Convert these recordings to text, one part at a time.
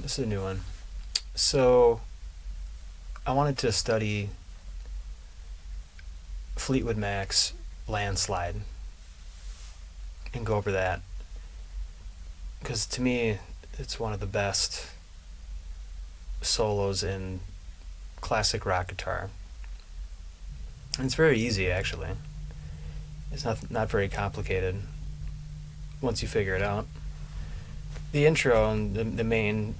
This is a new one. So I wanted to study Fleetwood Mac's Landslide and go over that, because to me it's one of the best solos in classic rock guitar. And it's very easy, actually. It's not very complicated once you figure it out. The intro and the main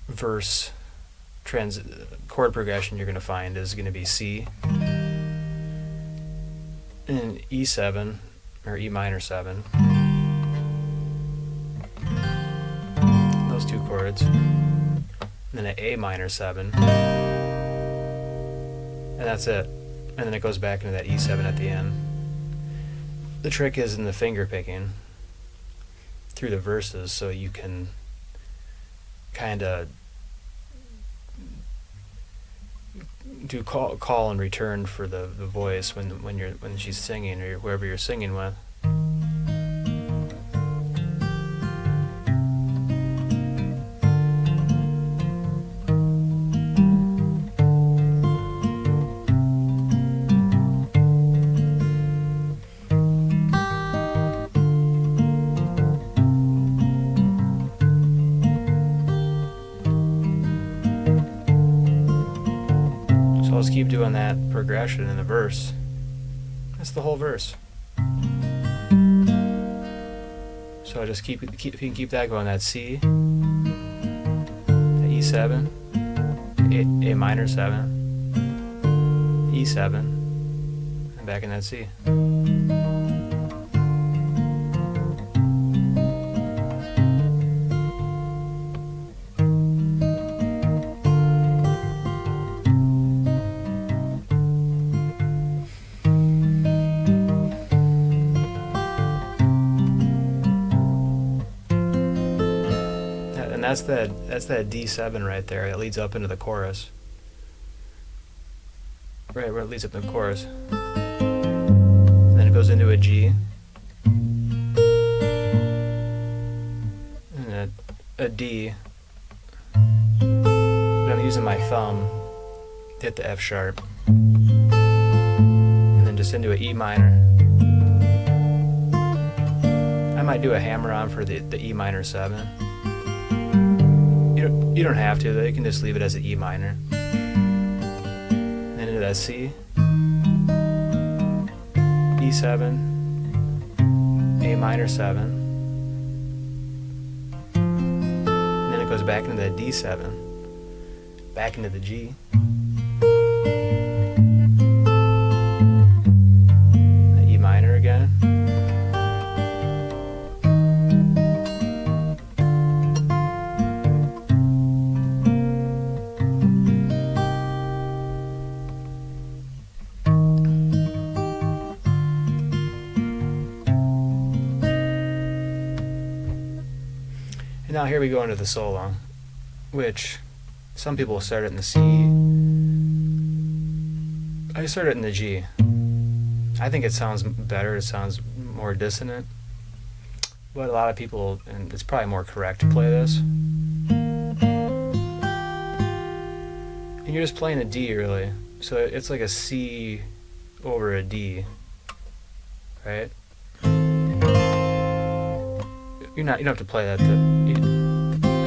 verse chord progression you're going to find is going to be C and E7 or E minor 7. Those two chords. And then an A minor 7. And that's it. And then it goes back into that E7 at the end. The trick is in the finger picking through the verses, so you can kind of do call and return for the voice when she's singing, or whoever you're singing with. So I'll just keep doing that progression in the verse. That's the whole verse. So I just keep if you can keep that going, that C, that E7, A minor 7, E7, and back in that C. And that's that D7 right there that leads up into the chorus. Right where it leads up to the chorus. And then it goes into a G. And a D. But I'm using my thumb to hit the F sharp. And then just into a E minor. I might do a hammer on for the E minor 7. You don't have to, though. You can just leave it as an E minor. And into that C, E7, A minor 7, and then it goes back into that D7, back into the G, that E minor again. And now here we go into the solo, which some people start it in the C. I start it in the G. I think it sounds better, it sounds more dissonant. But a lot of people, and it's probably more correct to play this. And you're just playing a D, really. So it's like a C over a D, right? You don't have to play that. I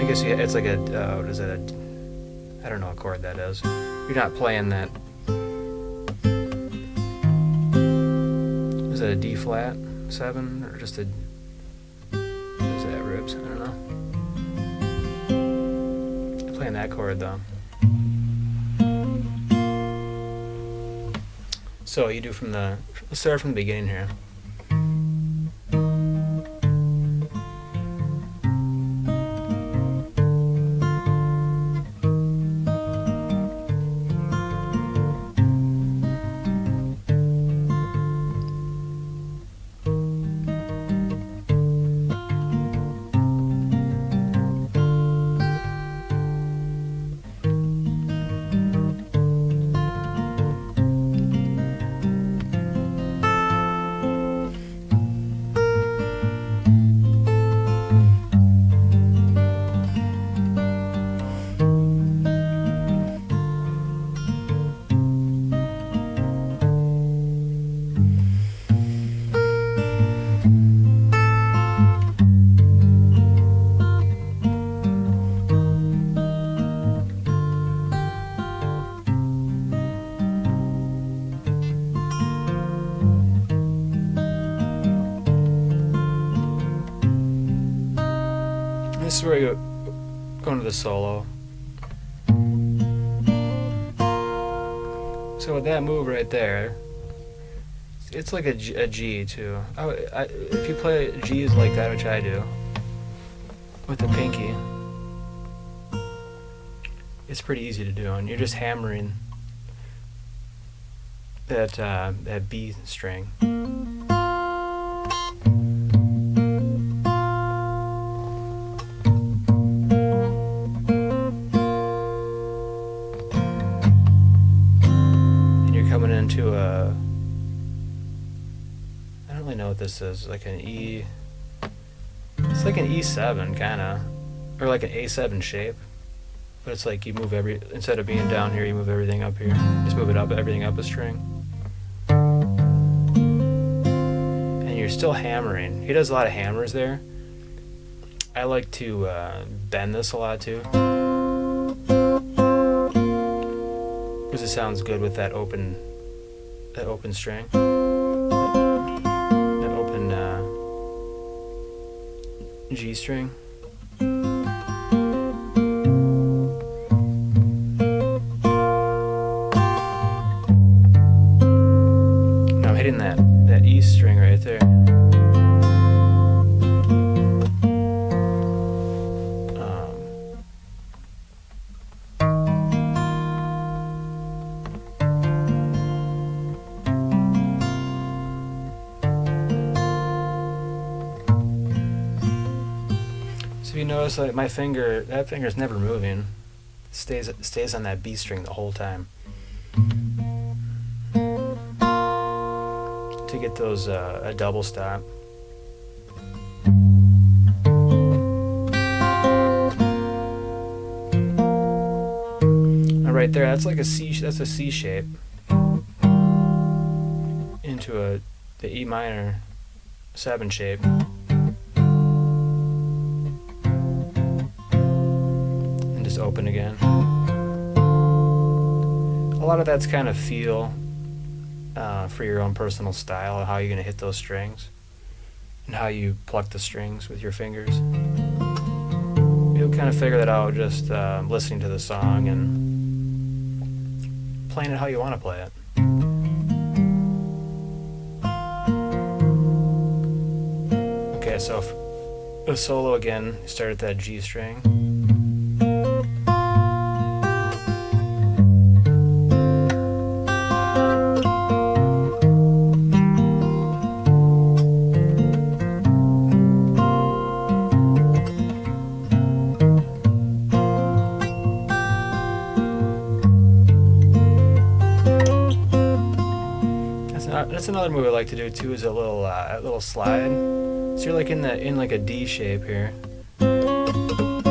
guess it's like a what is it? I don't know what chord that is. You're not playing that. Is that a D flat 7 or just a? Is that ribs? I don't know. You're playing that chord though. So you do let's start from the beginning here. is where I go into the solo. So with that move right there, it's like a G too. If you play G's like that, which I do, with the pinky, it's pretty easy to do, and you're just hammering that B string. Coming into a, I don't really know what this is, like an E, it's like an E7 kinda, or like an A7 shape, but it's like you move instead of being down here, you move everything up here, just move it up, everything up a string, and you're still hammering. He does a lot of hammers there. I like to bend this a lot too, because it sounds good with that open string, that open G string. Now I'm hitting that E string right there. So you notice like that finger's never moving. It stays on that B string the whole time. To get those a double stop. Now right there, that's like a C. That's a C shape into the E minor 7 shape. Open again. A lot of that's kind of feel for your own personal style and how you're going to hit those strings and how you pluck the strings with your fingers. You'll kind of figure that out just listening to the song and playing it how you want to play it. Okay, so the solo again, start at that G string. That's another move I like to do too, is a little slide. So you're like in like a D shape here, and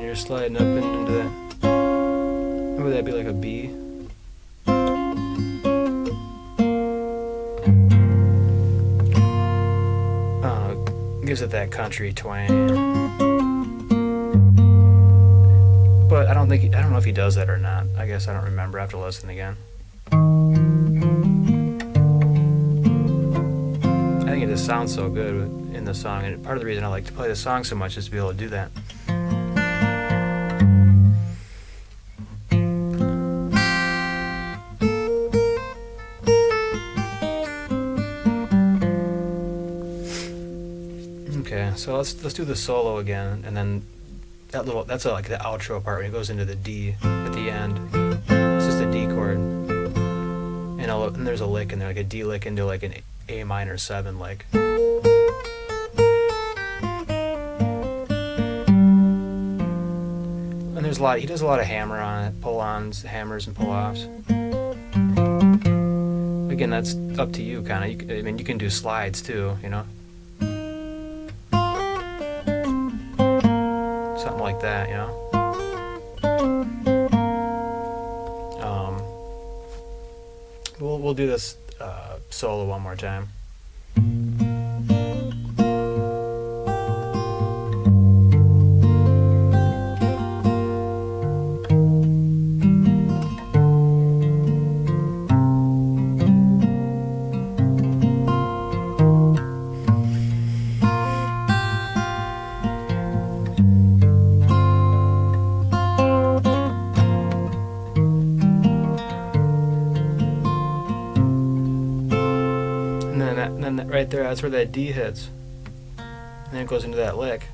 you're sliding up into that. What would that be, like a B? Gives it that country twang. But I don't know if he does that or not. I guess I don't remember. I have to listen again. I think it just sounds so good in the song, and part of the reason I like to play the song so much is to be able to do that. Okay, so let's do the solo again, and then that's like the outro part when it goes into the D at the end. It's just a D chord, and there's a lick in there, like a D lick into like an A minor 7 lick. And he does a lot of hammer on it, pull-ons, hammers and pull-offs. Again, that's up to you, kind of. I mean, you can do slides too, you know. Something like that, you know. We'll do this solo one more time. And right there, that's where that D hits. And then it goes into that lick.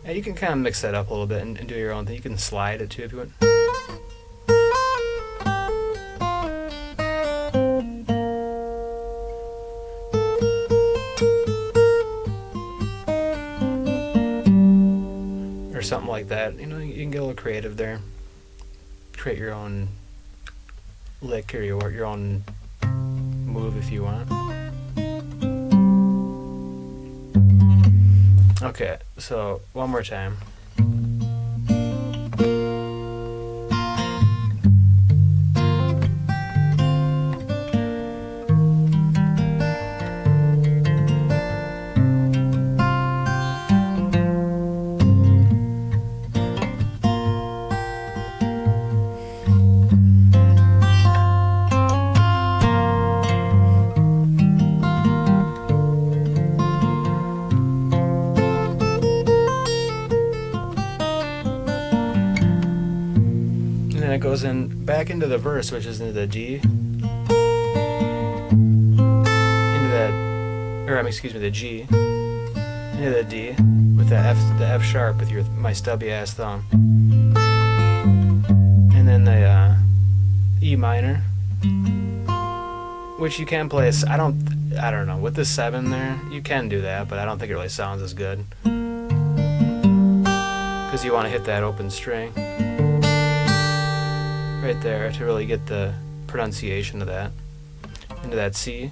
And you can kind of mix that up a little bit and do your own thing. You can slide it too if you want. Or something like that. You know, you can get a little creative there. Create your own lick or your own move if you want. Okay, so one more time. It goes in back into the verse, which is into the D, into that, or excuse me, the G, into the D with the F sharp with my stubby ass thumb, and then the E minor, which you can play. I don't know, with the 7 there, you can do that, but I don't think it really sounds as good because you want to hit that open string right there to really get the pronunciation of that into that C.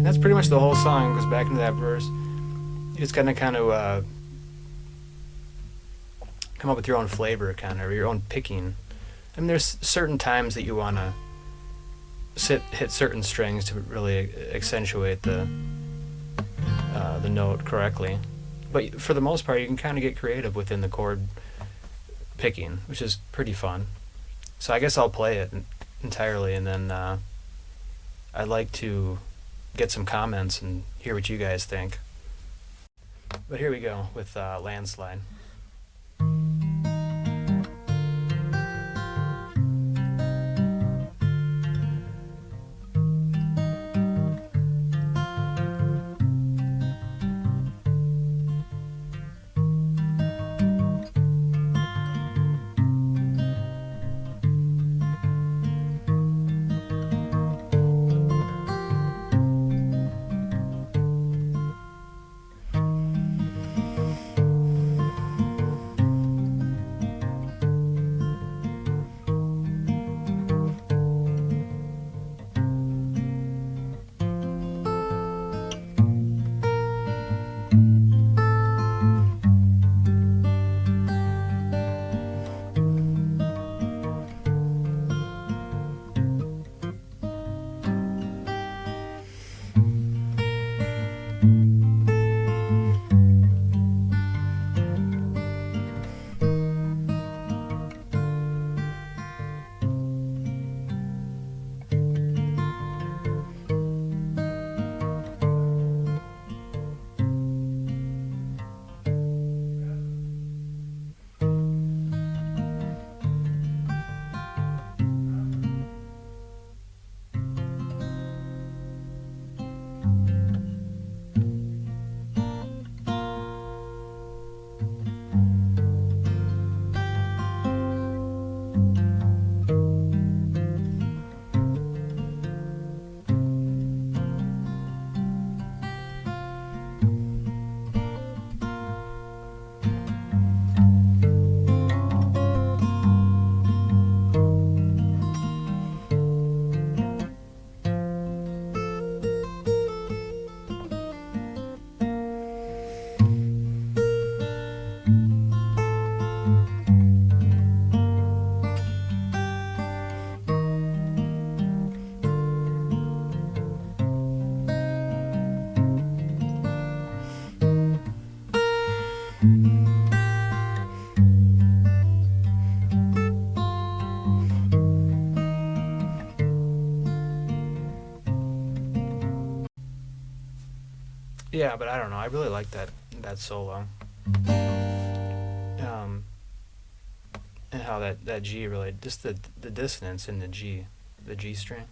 That's pretty much the whole song. Goes back into that verse. You just gotta kind of come up with your own flavor, kind of, or your own picking. I mean, there's certain times that you want to hit certain strings to really accentuate the note correctly. But for the most part, you can kind of get creative within the chord picking, which is pretty fun. So I guess I'll play it entirely, and then I'd like to get some comments and hear what you guys think. But here we go with Landslide. Yeah, but I don't know. I really like that solo. And how that G really, just the dissonance in the G string.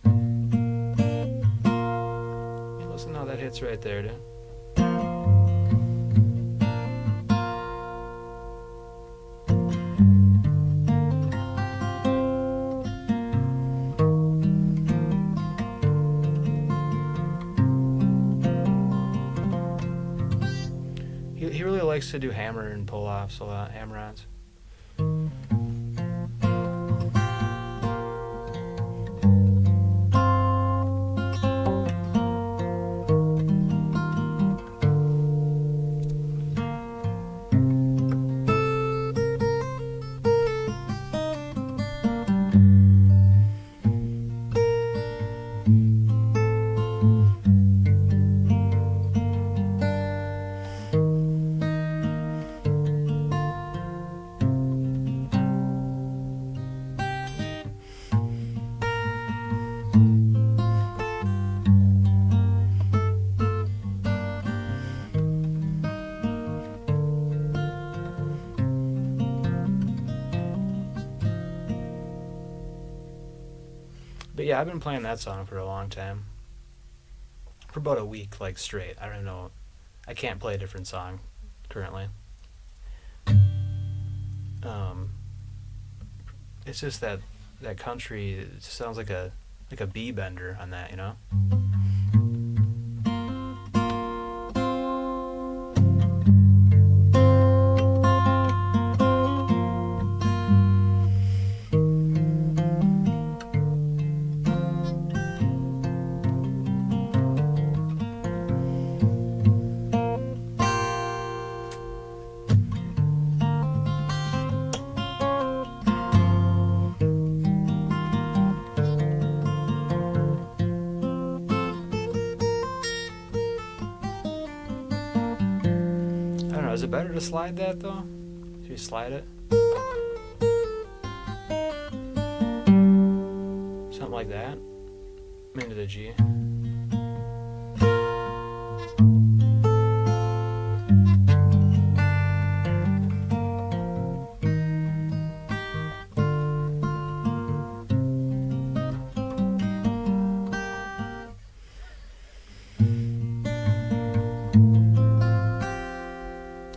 Hey, listen how that hits right there, dude. He really likes to do hammer and pull offs a lot, hammer-ons. But yeah, I've been playing that song for a long time. For about a week, like straight. I don't know. I can't play a different song currently. It's just that country, it sounds like a B bender on that, you know? I don't know, is it better to slide that though? Should you slide it? Something like that? Into the G.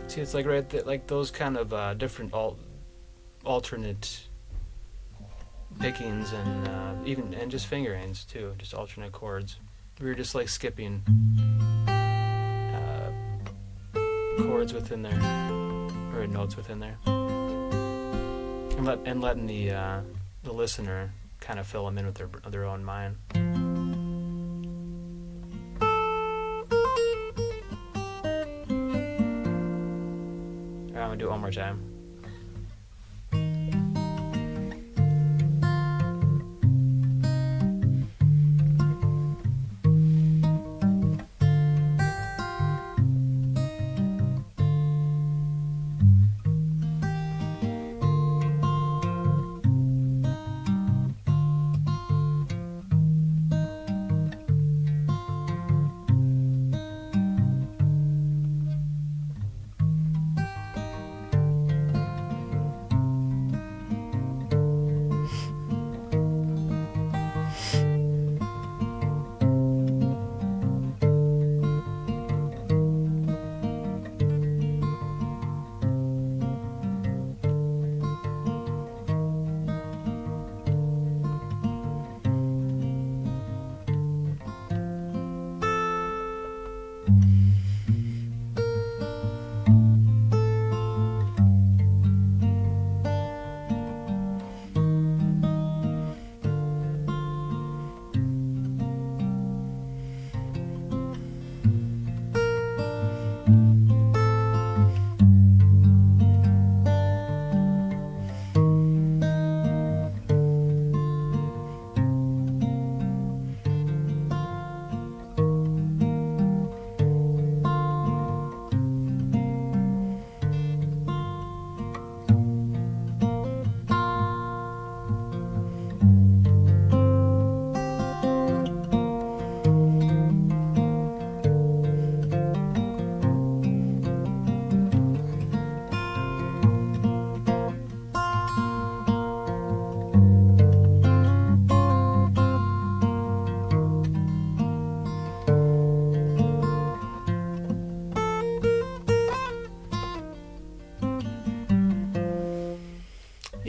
See, it's like right there, like those kind of different alternate pickings and even and just fingerings too, just alternate chords. We were just like skipping chords within there or notes within there, and letting the listener kind of fill them in with their own mind. Alright, I'm gonna do it one more time.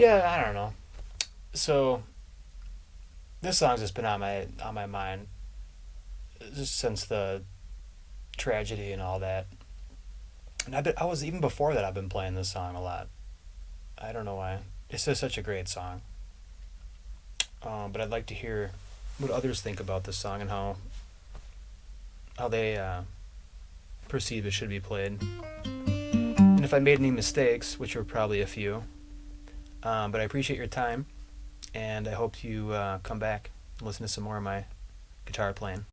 Yeah, I don't know. So this song's just been on my mind just since the tragedy and all that. And I was even before that. I've been playing this song a lot. I don't know why. It's just such a great song. But I'd like to hear what others think about this song and how they perceive it should be played. And if I made any mistakes, which were probably a few, but I appreciate your time, and I hope you come back and listen to some more of my guitar playing.